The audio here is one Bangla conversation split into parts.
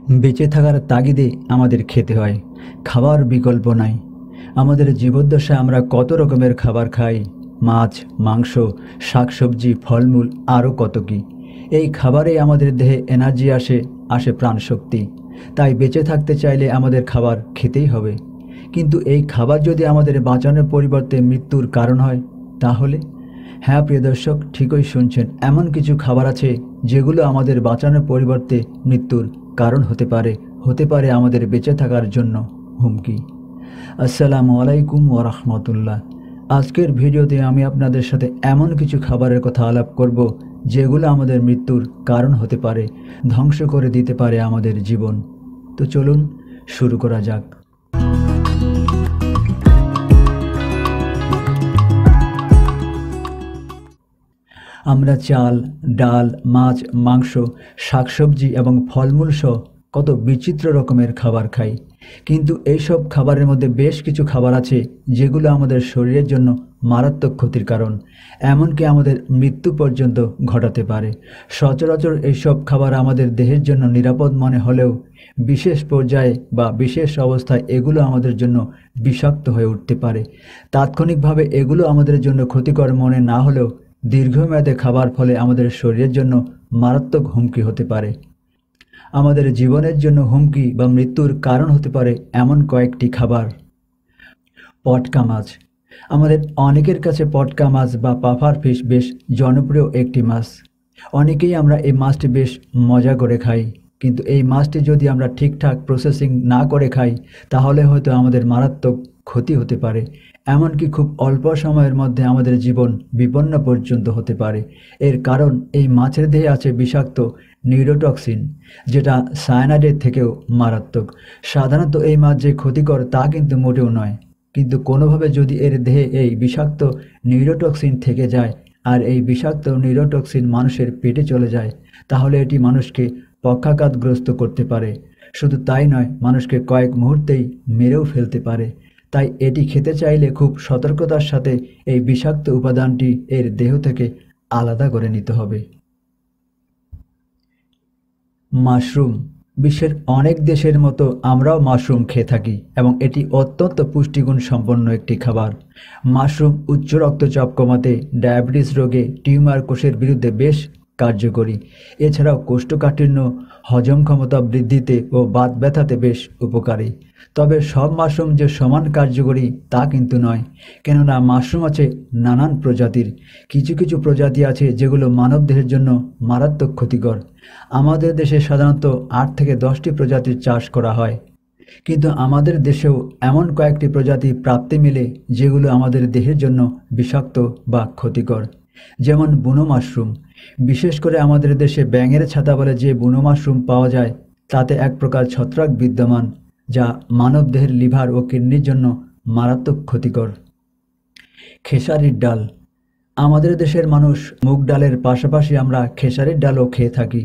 বেঁচে থাকার তাগিদে আমাদের খেতে হয়, খাবার বিকল্প নাই। আমাদের জীবদ্দশায় আমরা কত রকমের খাবার খাই, মাছ, মাংস, শাকসবজি, ফলমূল, আরও কত কী। এই খাবারেই আমাদের দেহে এনার্জি আসে প্রাণশক্তি। তাই বেঁচে থাকতে চাইলে আমাদের খাবার খেতেই হবে। কিন্তু এই খাবার যদি আমাদের বাঁচানোর পরিবর্তে মৃত্যুর কারণ হয়, তাহলে? হ্যাঁ প্রিয় দর্শক, ঠিকই শুনছেন। এমন কিছু খাবার আছে যেগুলো আমাদের বাঁচানোর পরিবর্তে মৃত্যুর কারণ হতে পারে আমাদের বেঁচে থাকার জন্য হুমকি। আসসালামু আলাইকুম ওয়া রাহমাতুল্লাহ। আজকের ভিডিওতে আমি আপনাদের সাথে এমন কিছু খাবারের কথা আলাপ করব যেগুলো আমাদের মৃত্যুর কারণ হতে পারে, ধ্বংস করে দিতে পারে আমাদের জীবন। তো চলুন শুরু করা যাক। আমরা চাল, ডাল, মাছ, মাংস, শাকসবজি এবং ফলমূল সহ কত বিচিত্র রকমের খাবার খাই। কিন্তু এইসব খাবারের মধ্যে বেশ কিছু খাবার আছে যেগুলো আমাদের শরীরের জন্য মারাত্মক ক্ষতির কারণ, এমনকি আমাদের মৃত্যু পর্যন্ত ঘটাতে পারে। সচরাচর এইসব খাবার আমাদের দেহের জন্য নিরাপদ মনে হলেও বিশেষ পর্যায়ে বা বিশেষ অবস্থায় এগুলো আমাদের জন্য বিষাক্ত হয়ে উঠতে পারে। তাৎক্ষণিকভাবে এগুলো আমাদের জন্য ক্ষতিকর মনে না হলেও দীর্ঘমেয়াদে খাবার ফলে আমাদের শরীরের জন্য মারাত্মক হুমকি হতে পারে। আমাদের জীবনের জন্য হুমকি বা মৃত্যুর কারণ হতে পারে এমন কয়েকটি খাবার। পটকা মাছ। আমাদের অনেকের কাছে পটকা মাছ বা পাফার ফিশ বেশ জনপ্রিয় একটি মাছ। অনেকেই আমরা এই মাছটি বেশ মজা করে খাই, কিন্তু এই মাছটি যদি আমরা ঠিকঠাক প্রসেসিং না করে খাই তাহলে হয়তো আমাদের মারাত্মক ক্ষতি হতে পারে। এমনকি খুব অল্প সময়ের মধ্যে আমাদের জীবন বিপন্ন পর্যন্ত হতে পারে। এর কারণ এই মাছের দেহে আছে বিষাক্ত নিউরোটক্সিন, যেটা সায়ানাইডের থেকেও মারাত্মক। সাধারণত এই মাছ যে ক্ষতিকর তা কিন্তু মোটেও নয়, কিন্তু কোনোভাবে যদি এর দেহে এই বিষাক্ত নিউরোটক্সিন থেকে যায় আর এই বিষাক্ত নিউরোটক্সিন মানুষের পেটে চলে যায়, তাহলে এটি মানুষকে পক্ষাঘাতগ্রস্ত করতে পারে। শুধু তাই নয়, মানুষকে কয়েক মুহূর্তেই মেরেও ফেলতে পারে। তাই এটি খেতে চাইলে খুব সতর্কতার সাথে এই বিষাক্ত উপাদানটি এর দেহ থেকে আলাদা করে নিতে হবে। মাশরুম। বিশ্বের অনেক দেশের মতো আমরাও মাশরুম খেয়ে থাকি এবং এটি অত্যন্ত পুষ্টিগুণ সম্পন্ন একটি খাবার। মাশরুম উচ্চ রক্তচাপ কমাতে, ডায়াবেটিস রোগে, টিউমার কোষের বিরুদ্ধে বেশ কার্যকরী। এছাড়াও কোষ্ঠকাঠিন্য, হজম ক্ষমতা বৃদ্ধিতে ও বাত ব্যথাতে বেশ উপকারী। তবে সব মাশরুম যে সমান কার্যকরী তা কিন্তু নয়, কেননা মাশরুম আছে নানান প্রজাতির। কিছু কিছু প্রজাতি আছে যেগুলো মানবদেহের জন্য মারাত্মক ক্ষতিকর। আমাদের দেশে সাধারণত 8 থেকে 10টি প্রজাতির চাষ করা হয়, কিন্তু আমাদের দেশেও এমন কয়েকটি প্রজাতি প্রাপ্তি মেলে যেগুলো আমাদের দেহের জন্য বিষাক্ত বা ক্ষতিকর। যেমন বুনো মাশরুম। বিশেষ করে আমাদের দেশে ব্যাঙের ছাতা বলে যে বুনো মাশরুম পাওয়া যায়, তাতে এক প্রকার ছত্রাক বিদ্যমান, যা মানবদেহের লিভার ও কিডনির জন্য মারাত্মক ক্ষতিকর। খেসারির ডাল। আমাদের দেশের মানুষ মুগ ডালের পাশাপাশি আমরা খেসারির ডালও খেয়ে থাকি।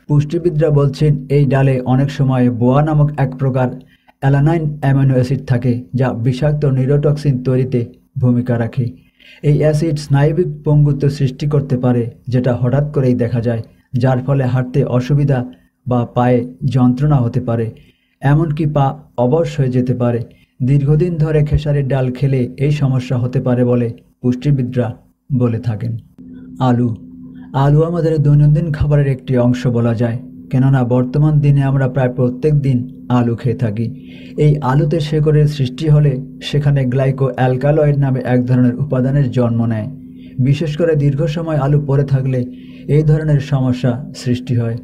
পুষ্টিবিদরা বলছেন এই ডালে অনেক সময় বোয়া নামক এক প্রকার অ্যালানাইন অ্যামিনো অ্যাসিড থাকে, যা বিষাক্ত নিউরোটক্সিন তৈরিতে ভূমিকা রাখে। এই অ্যাসিড স্নায়বিক পঙ্গুত্ব সৃষ্টি করতে পারে, যেটা হঠাৎ করেই দেখা যায়, যার ফলে হাঁটতে অসুবিধা বা পায়ে যন্ত্রণা হতে পারে, এমনকি পা অবশ হয়ে যেতে পারে। দীর্ঘদিন ধরে খেসারির ডাল খেলে এই সমস্যা হতে পারে বলে পুষ্টিবিদরা বলে থাকেন। আলু। আলু আমাদের দৈনন্দিন খাবারের একটি অংশ বলা যায়, কেননা বর্তমান দিনে আমরা প্রায় প্রত্যেক দিন আলু খেয়ে থাকি। এই আলুতে শেকড়ের সৃষ্টি হলে সেখানে গ্লাইকো অ্যালকালয়েড নামে এক ধরনের উপাদানের জন্ম নেয়। বিশেষ করে দীর্ঘ সময় আলু পড়ে থাকলে এই ধরনের সমস্যা সৃষ্টি হয়।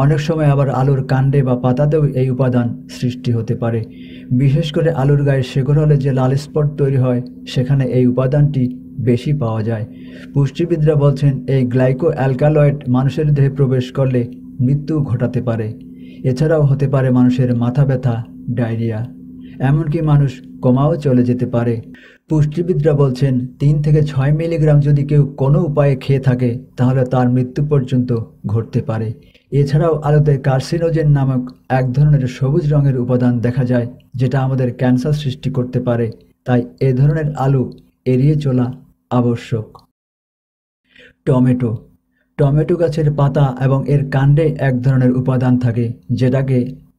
অনেক সময় আবার আলুর কাণ্ডে বা পাতাতেও এই উপাদান সৃষ্টি হতে পারে। বিশেষ করে আলুর গায়ে শেকড় হলে যে লাল স্পট তৈরি হয়, সেখানে এই উপাদানটি বেশি পাওয়া যায়। পুষ্টিবিদরা বলছেন এই গ্লাইকো অ্যালকালয়েড মানুষের দেহে প্রবেশ করলে মৃত্যু ঘটাতে পারে। এছাড়াও হতে পারে মানুষের মাথা ব্যথা, ডায়রিয়া, এমনকি মানুষ কোমাও চলে যেতে পারে। পুষ্টিবিদরা বলছেন 3 থেকে 6 মিলিগ্রাম যদি কেউ কোনো উপায়ে খেয়ে থাকে তাহলে তার মৃত্যু পর্যন্ত ঘটতে পারে। এছাড়াও আলুতে কার্সিনোজেন নামক এক ধরনের সবুজ রঙের উপাদান দেখা যায়, যেটা আমাদের ক্যান্সার সৃষ্টি করতে পারে। তাই এ ধরনের আলু এড়িয়ে চলা আবশ্যক। টমেটো। টমেটো গাছের পাতা এবং এর কাণ্ডে এক ধরনের উপাদান থাকে, যেটাকে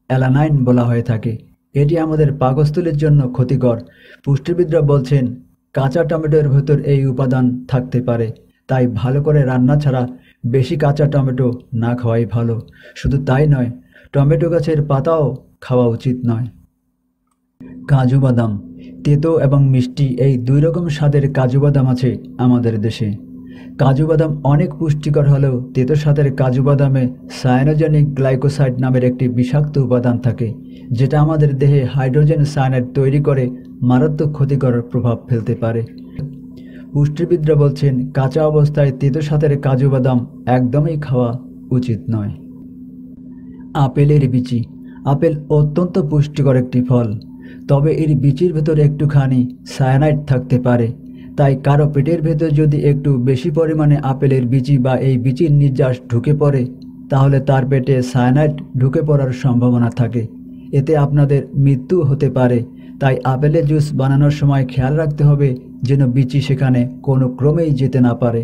অ্যালানাইন বলা হয়ে থাকে। এটি আমাদের পাকস্থলীর জন্য ক্ষতিকর। পুষ্টিবিদরা বলছেন কাঁচা টমেটোর ভেতর এই উপাদান থাকতে পারে, তাই ভালো করে রান্না ছাড়া বেশি কাঁচা টমেটো না খাওয়াই ভালো। শুধু তাই নয়, টমেটো গাছের পাতাও খাওয়া উচিত নয়। কাজু বাদাম, তেতো এবং মিষ্টি এই দুই রকম স্বাদের কাজু বাদাম আছে আমাদের দেশে। কাজু বাদাম অনেক পুষ্টিকর হলেও তেতো স্বাদের কাজু বাদামে সায়ানোজেনিক গ্লাইকোসাইড নামের একটি বিষাক্ত উপাদান থাকে, যেটা আমাদের দেহে হাইড্রোজেন সায়ানাইড তৈরি করে মারাত্মক ক্ষতিকর প্রভাব ফেলতে পারে। পুষ্টিবিদরা বলছেন কাঁচা অবস্থায় তেতো স্বাদের কাজু বাদাম একদমই খাওয়া উচিত নয়। আপেলের বিচি, আপেল অত্যন্ত পুষ্টিকর একটি ফল, তবে এর বিচির ভেতর একটুখানি সায়ানাইড থাকতে পারে। তাই কারো পেটের ভেতর যদি একটু বেশি পরিমাণে আপেলের বিচি বা এই বিচির নির্যাস ঢুকে পড়ে, তাহলে তার পেটে সায়ানাইড ঢুকে পড়ার সম্ভাবনা থাকে। এতে আপনাদের মৃত্যু হতে পারে। তাই আপেলের জুস বানানোর সময় খেয়াল রাখতে হবে যেন বিচি সেখানে কোনো ক্রমেই যেতে না পারে।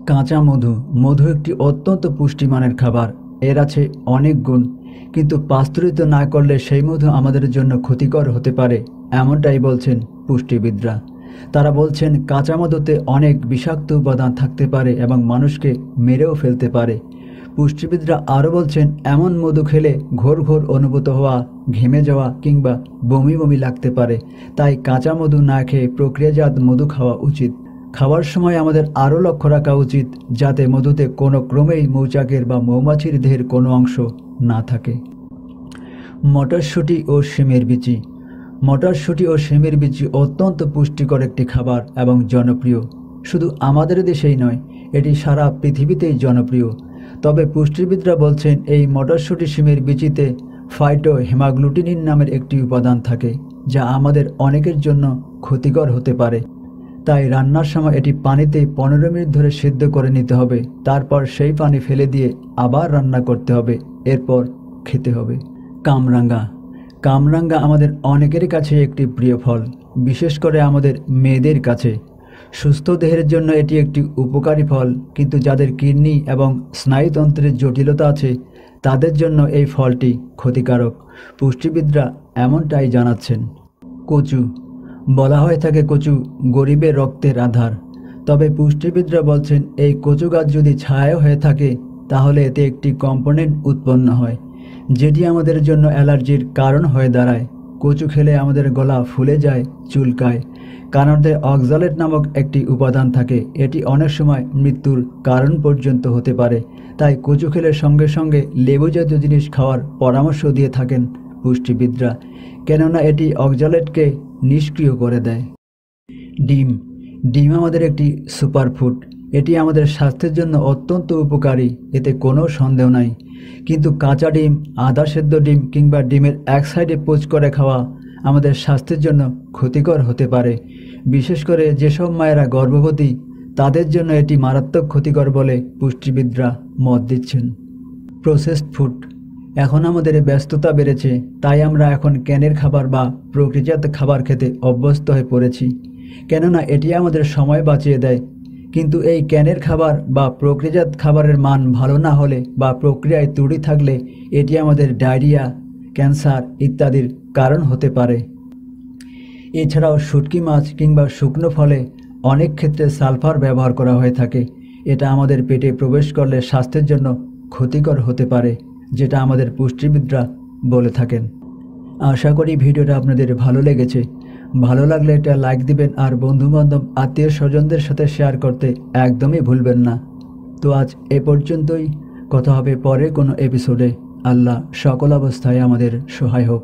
কাঁচা মধু, মধু একটি অত্যন্ত পুষ্টিমানের খাবার। এর আছে অনেক গুণ, কিন্তু পাস্তুরিত না করলে সেই মধু আমাদের জন্য ক্ষতিকর হতে পারে, এমনটাই বলছেন পুষ্টিবিদরা। তারা বলছেন কাঁচা মধুতে অনেক বিষাক্ত উপাদান থাকতে পারে এবং মানুষকে মেরেও ফেলতে পারে। পুষ্টিবিদরা আরও বলছেন এমন মধু খেলে ঘোর ঘোর অনুভূত হওয়া, ঘেমে যাওয়া কিংবা বমি বমি লাগতে পারে। তাই কাঁচা মধু না খেয়ে প্রক্রিয়াজাত মধু খাওয়া উচিত। খাওয়ার সময় আমাদের আরও লক্ষ্য রাখা উচিত যাতে মধুতে কোনো ক্রমেই মৌচাকের বা মৌমাছির দেহের কোনো অংশ না থাকে। মটরশুঁটি ও শিমের বিচি, মটরশুঁটি ও শিমের বিচি অত্যন্ত পুষ্টিকর একটি খাবার এবং জনপ্রিয়। শুধু আমাদের দেশেই নয়, এটি সারা পৃথিবীতেই জনপ্রিয়। তবে পুষ্টিবিদরা বলছেন এই মটরশুঁটি শিমের বিচিতে ফাইটোহেমাগ্লুটিনিন নামের একটি উপাদান থাকে, যা আমাদের অনেকের জন্য ক্ষতিকর হতে পারে। তাই রান্নার সময় এটি পানিতে 15 মিনিট ধরে সিদ্ধ করে নিতে হবে। তারপর সেই পানি ফেলে দিয়ে আবার রান্না করতে হবে, এরপর খেতে হবে। কামরাঙ্গা, কামরাঙ্গা আমাদের অনেকের কাছে একটি প্রিয় ফল, বিশেষ করে আমাদের মেয়েদের কাছে। সুস্থ দেহের জন্য এটি একটি উপকারী ফল, কিন্তু যাদের কিডনি এবং স্নায়ুতন্ত্রের জটিলতা আছে তাদের জন্য এই ফলটি ক্ষতিকারক। পুষ্টিবিদরা এমনটাই জানাচ্ছেন। কচু, বলা হয়ে থাকে কচু গরিবের রক্তের আধার। তবে পুষ্টিবিদরা বলছেন এই কচু গাছ যদি ছায়া হয়ে থাকে তাহলে এতে একটি কম্পোনেন্ট উৎপন্ন হয়, যেটি আমাদের জন্য অ্যালার্জির কারণ হয়ে দাঁড়ায়। কচু খেলে আমাদের গলা ফুলে যায়, চুলকায়, কারণ এতে অক্সালেট নামক একটি উপাদান থাকে। এটি অনেক সময় মৃত্যুর কারণ পর্যন্ত হতে পারে। তাই কচু খেলে সঙ্গে সঙ্গে লেবু জাতীয় জিনিস খাওয়ার পরামর্শ দিয়ে থাকেন পুষ্টিবিদরা, কেননা এটি অক্সালেটকে নিষ্ক্রিয় করে দেয়। ডিম, ডিম আমাদের একটি সুপারফুড। এটি আমাদের স্বাস্থ্যের জন্য অত্যন্ত উপকারী, এতে কোনো সন্দেহ নাই। কিন্তু কাঁচা ডিম, আধা সেদ্ধ ডিম কিংবা ডিমের এক সাইডে পোচ করে খাওয়া আমাদের স্বাস্থ্যের জন্য ক্ষতিকর হতে পারে। বিশেষ করে যেসব মায়েরা গর্ভবতী তাদের জন্য এটি মারাত্মক ক্ষতিকর বলে পুষ্টিবিদরা মত দিচ্ছেন। প্রসেসড ফুড, এখন আমাদের ব্যস্ততা বেড়েছে, তাই আমরা এখন ক্যানের খাবার বা প্রক্রিয়াজাত খাবার খেতে অভ্যস্ত হয়ে পড়েছি, কেননা এটি আমাদের সময় বাঁচিয়ে দেয়। কিন্তু এই ক্যানের খাবার বা প্রক্রিয়াজাত খাবারের মান ভালো না হলে বা প্রক্রিয়ায় ত্রুটি থাকলে এটি আমাদের ডায়রিয়া, ক্যান্সার ইত্যাদির কারণ হতে পারে। এছাড়াও শুটকি মাছ কিংবা শুকনো ফলে অনেক ক্ষেত্রে সালফার ব্যবহার করা হয়ে থাকে। এটা আমাদের পেটে প্রবেশ করলে স্বাস্থ্যের জন্য ক্ষতিকর হতে পারে, যেটা আমাদের পুষ্টিবিদরা বলে থাকেন। আশা করি ভিডিওটা আপনাদের ভালো লেগেছে। ভালো লাগলে এটা লাইক দিবেন আর বন্ধুবান্ধব আত্মীয় স্বজনদের সাথে শেয়ার করতে একদমই ভুলবেন না। তো আজ এ পর্যন্তই, কথা হবে পরে কোনো এপিসোডে। আল্লাহ সকল অবস্থায় আমাদের সহায় হোক।